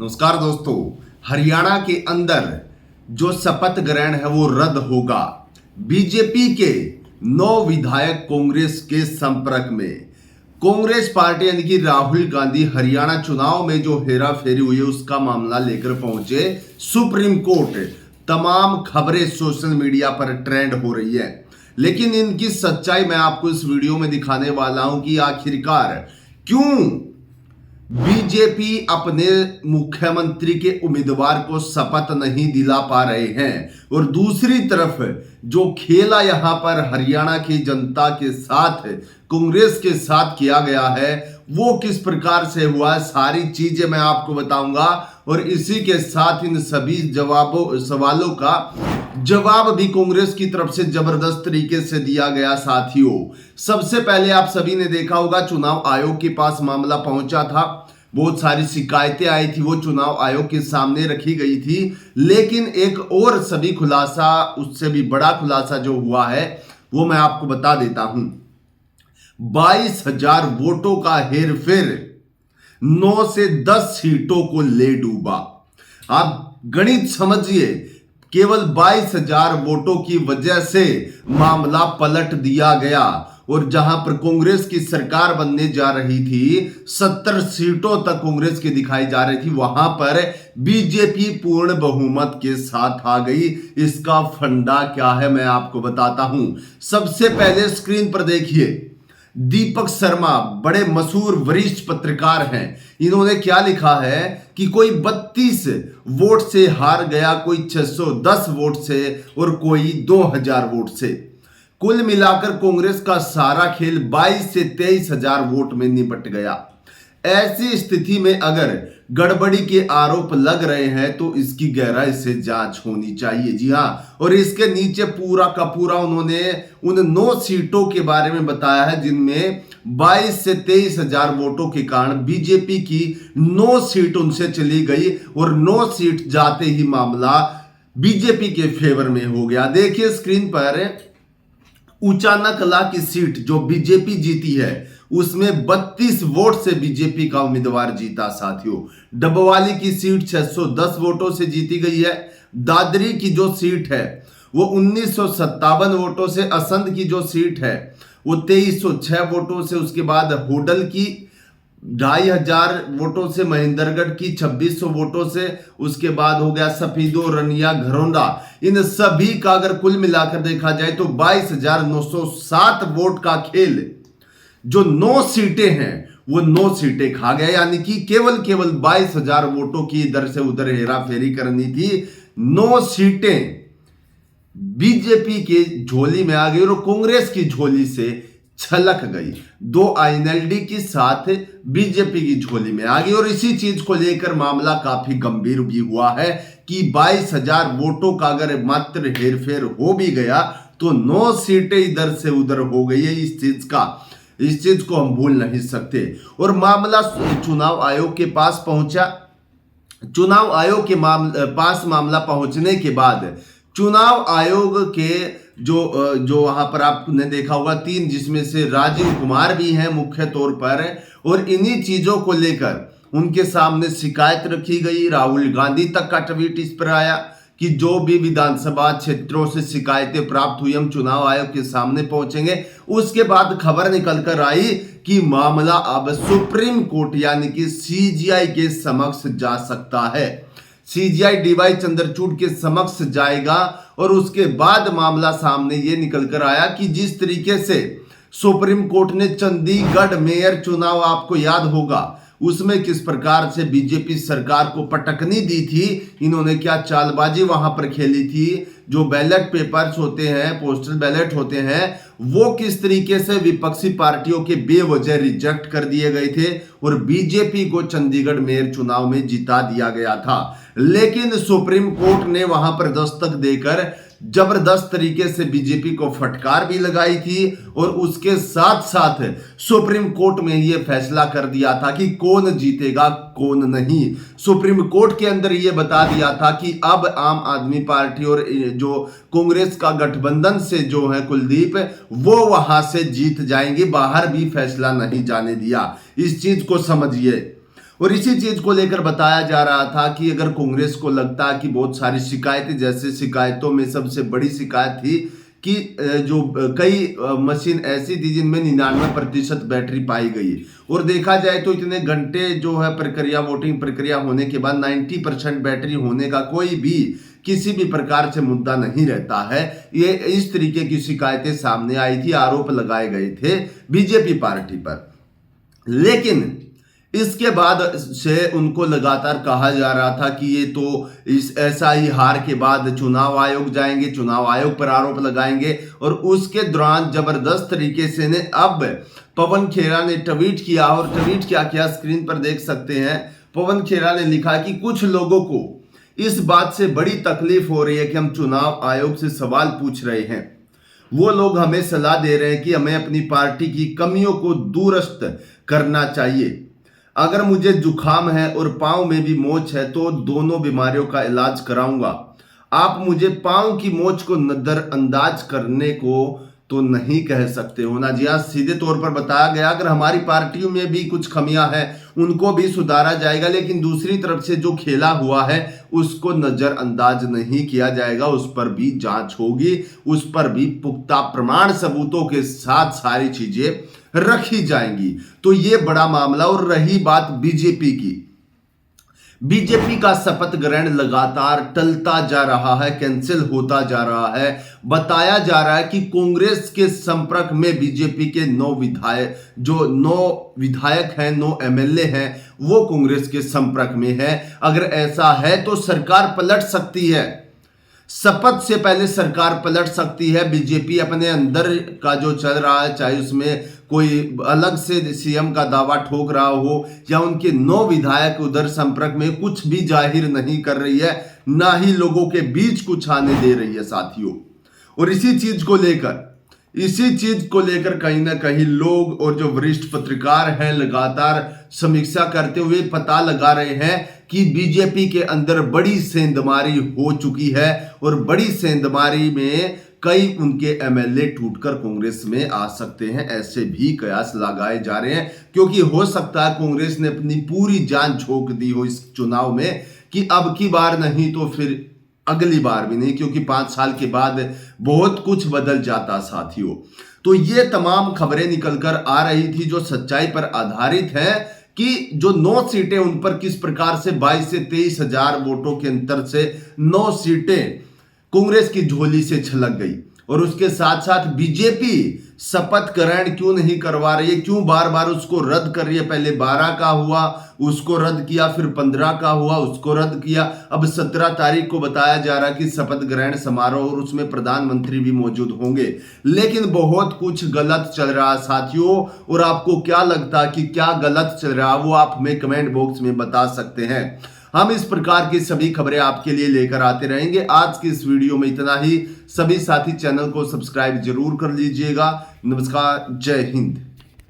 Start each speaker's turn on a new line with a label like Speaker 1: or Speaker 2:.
Speaker 1: नमस्कार दोस्तों। हरियाणा के अंदर जो शपथ ग्रहण है वो रद्द होगा। बीजेपी के 9 विधायक कांग्रेस के संपर्क में। कांग्रेस पार्टी यानी कि राहुल गांधी हरियाणा चुनाव में जो हेरा फेरी हुई है उसका मामला लेकर पहुंचे सुप्रीम कोर्ट। तमाम खबरें सोशल मीडिया पर ट्रेंड हो रही है, लेकिन इनकी सच्चाई मैं आपको इस वीडियो में दिखाने वाला हूं कि आखिरकार क्यों बीजेपी अपने मुख्यमंत्री के उम्मीदवार को शपथ नहीं दिला पा रहे हैं। और दूसरी तरफ जो खेला यहां पर हरियाणा की जनता के साथ कांग्रेस के साथ किया गया है वो किस प्रकार से हुआ, सारी चीजें मैं आपको बताऊंगा। और इसी के साथ इन सभी सवालों का जवाब भी कांग्रेस की तरफ से जबरदस्त तरीके से दिया गया। साथियों, सबसे पहले आप सभी ने देखा होगा चुनाव आयोग के पास मामला पहुंचा था, बहुत सारी शिकायतें आई थी, वो चुनाव आयोग के सामने रखी गई थी। लेकिन एक और सभी खुलासा, उससे भी बड़ा खुलासा जो हुआ है वो मैं आपको बता देता हूं। 22,000 वोटों का हेरफेर 9 से 10 सीटों को ले डूबा। आप गणित समझिए, केवल 22,000 वोटों की वजह से मामला पलट दिया गया। और जहां पर कांग्रेस की सरकार बनने जा रही थी, 70 सीटों तक कांग्रेस की दिखाई जा रही थी, वहां पर बीजेपी पूर्ण बहुमत के साथ आ गई। इसका फंडा क्या है मैं आपको बताता हूं। सबसे पहले स्क्रीन पर देखिए, दीपक शर्मा बड़े मशहूर वरिष्ठ पत्रकार हैं। इन्होंने क्या लिखा है कि कोई 32 वोट से हार गया, कोई 610 वोट से और कोई 2000 वोट से। कुल मिलाकर कांग्रेस का सारा खेल 22 से 23,000 वोट में निपट गया। ऐसी स्थिति में अगर गड़बड़ी के आरोप लग रहे हैं तो इसकी गहराई से जांच होनी चाहिए। जी हां, और इसके नीचे पूरा का पूरा उन्होंने उन 9 सीटों के बारे में बताया है जिनमें 22 से 23,000 वोटों के कारण बीजेपी की 9 सीट उनसे चली गई और 9 सीट जाते ही मामला बीजेपी के फेवर में हो गया। देखिए स्क्रीन पर, उचाना कला की सीट जो बीजेपी जीती है उसमें 32 वोट से बीजेपी का उम्मीदवार जीता। साथियों, डबवाली की सीट 610 वोटों से जीती गई है। दादरी की जो सीट है वो 1957 वोटों से, असंध की जो सीट है वो 2306 वोटों से, उसके बाद होडल की 2500 वोटों से, महेंद्रगढ़ की 2600 वोटों से, उसके बाद हो गया सफीदो, रनिया, घरौंडा। इन सभी का अगर कुल मिलाकर देखा जाए तो 22,907 वोट का खेल जो 9 सीटें हैं वो 9 सीटें खा गया। यानी कि केवल 22,000 वोटों की इधर से उधर हेरा फेरी करनी थी, 9 सीटें बीजेपी के झोली में आ गई और कांग्रेस की झोली से छलक गई। 2 आईएनएलडी की साथ बीजेपी की झोली में आ गई। और इसी चीज को लेकर मामला काफी गंभीर भी हुआ है कि 22,000 वोटों का अगर मात्र हेरफेर हो भी गया तो 9 सीटें इधर से उधर हो गई है। इस चीज को हम भूल नहीं सकते। और मामला चुनाव आयोग के पास पहुंचा। चुनाव आयोग के पास मामला पहुंचने के बाद चुनाव आयोग के जो वहां पर आपने देखा होगा 3, जिसमें से राजीव कुमार भी हैं मुख्य तौर पर। और इन्हीं चीजों को लेकर उनके सामने शिकायत रखी गई। राहुल गांधी तक का ट्वीट इस पर आया कि जो भी विधानसभा क्षेत्रों से शिकायतें प्राप्त हुई हम चुनाव आयोग के सामने पहुंचेंगे। उसके बाद खबर निकल कर आई कि मामला अब सुप्रीम कोर्ट यानी कि सीजीआई के समक्ष जा सकता है। सीजीआई डीवाई चंद्रचूड़ के समक्ष जाएगा। और उसके बाद मामला सामने ये निकल कर आया कि जिस तरीके से सुप्रीम कोर्ट ने चंडीगढ़ मेयर चुनाव, आपको याद होगा, उसमें किस प्रकार से बीजेपी सरकार को पटकनी दी थी, इन्होंने क्या चालबाजी वहां पर खेली थी। जो बैलेट पेपर्स होते हैं, पोस्टल बैलेट होते हैं, वो किस तरीके से विपक्षी पार्टियों के बेवजह रिजेक्ट कर दिए गए थे और बीजेपी को चंडीगढ़ मेयर चुनाव में जिता दिया गया था। लेकिन सुप्रीम कोर्ट ने वहां पर दस्तक देकर जबरदस्त तरीके से बीजेपी को फटकार भी लगाई थी। और उसके साथ साथ सुप्रीम कोर्ट में यह फैसला कर दिया था कि कौन जीतेगा कौन नहीं। सुप्रीम कोर्ट के अंदर यह बता दिया था कि अब आम आदमी पार्टी और जो कांग्रेस का गठबंधन से जो है कुलदीप, वो वहां से जीत जाएंगे, बाहर भी फैसला नहीं जाने दिया। इस चीज को समझिए। और इसी चीज को लेकर बताया जा रहा था कि अगर कांग्रेस को लगता है कि बहुत सारी शिकायतें, जैसे शिकायतों में सबसे बड़ी शिकायत थी कि जो कई मशीन ऐसी थी जिनमें 99% बैटरी पाई गई, और देखा जाए तो इतने घंटे जो है प्रक्रिया, वोटिंग प्रक्रिया होने के बाद 90% बैटरी होने का कोई भी किसी भी प्रकार से मुद्दा नहीं रहता है। ये इस तरीके की शिकायतें सामने आई थी, आरोप लगाए गए थे बीजेपी पार्टी पर। लेकिन इसके बाद से उनको लगातार कहा जा रहा था कि ये तो इस SI हार के बाद चुनाव आयोग जाएंगे, चुनाव आयोग पर आरोप लगाएंगे। और उसके दौरान जबरदस्त तरीके से ने अब पवन खेरा ने ट्वीट किया, और ट्वीट क्या किया स्क्रीन पर देख सकते हैं। पवन खेरा ने लिखा कि कुछ लोगों को इस बात से बड़ी तकलीफ हो रही है कि हम चुनाव आयोग से सवाल पूछ रहे हैं। वो लोग हमें सलाह दे रहे हैं कि हमें अपनी पार्टी की कमियों को दुरुस्त करना चाहिए। अगर मुझे जुखाम है और पांव में भी मोच है तो दोनों बीमारियों का इलाज कराऊंगा। आप मुझे पांव की मोच को नजरअंदाज करने को तो नहीं कह सकते हो ना। जी हाँ, सीधे तौर पर बताया गया अगर हमारी पार्टियों में भी कुछ कमियां हैं उनको भी सुधारा जाएगा, लेकिन दूसरी तरफ से जो खेला हुआ है उसको नजरअंदाज नहीं किया जाएगा। उस पर भी जांच होगी, उस पर भी पुख्ता प्रमाण सबूतों के साथ सारी चीजें रखी जाएंगी। तो ये बड़ा मामला। और रही बात बीजेपी की, बीजेपी का शपथ ग्रहण लगातार टलता जा रहा है, कैंसिल होता जा रहा है। बताया जा रहा है कि कांग्रेस के संपर्क में बीजेपी के 9 विधायक, जो 9 विधायक हैं, 9 MLA हैं, वो कांग्रेस के संपर्क में है। अगर ऐसा है तो सरकार पलट सकती है, शपथ से पहले सरकार पलट सकती है। बीजेपी अपने अंदर का जो चल रहा है, चाहे उसमें कोई अलग से CM का दावा ठोक रहा हो या उनके 9 विधायक उधर संपर्क में, कुछ भी जाहिर नहीं कर रही है, ना ही लोगों के बीच कुछ आने दे रही है साथियों। और इसी चीज को लेकर कहीं ना कहीं लोग और जो वरिष्ठ पत्रकार हैं लगातार समीक्षा करते हुए पता लगा रहे हैं कि बीजेपी के अंदर बड़ी सेंधमारी हो चुकी है, और बड़ी सेंधमारी में कई उनके MLA टूटकर कांग्रेस में आ सकते हैं, ऐसे भी कयास लगाए जा रहे हैं। क्योंकि हो सकता है कांग्रेस ने अपनी पूरी जान झोंक दी हो इस चुनाव में कि अब की बार नहीं तो फिर अगली बार भी नहीं, क्योंकि 5 साल के बाद बहुत कुछ बदल जाता साथियों। तो ये तमाम खबरें निकलकर आ रही थी जो सच्चाई पर आधारित है कि जो 9 सीटें उन पर किस प्रकार से 22 से 23 हजार वोटों के अंतर से 9 सीटें कांग्रेस की झोली से छलक गई। और उसके साथ साथ बीजेपी शपथ ग्रहण क्यों नहीं करवा रही है, क्यों बार बार उसको रद्द कर रही है। पहले 12 का हुआ, उसको रद्द किया, फिर 15 का हुआ, उसको रद्द किया। अब 17 तारीख को बताया जा रहा है कि शपथ ग्रहण समारोह, और उसमें प्रधानमंत्री भी मौजूद होंगे। लेकिन बहुत कुछ गलत चल रहा है साथियों। और आपको क्या लगता है कि क्या गलत चल रहा है, वो आप हमें कमेंट बॉक्स में बता सकते हैं। हम इस प्रकार की सभी खबरें आपके लिए लेकर आते रहेंगे। आज की इस वीडियो में इतना ही। सभी साथी चैनल को सब्सक्राइब जरूर कर लीजिएगा। नमस्कार, जय हिंद।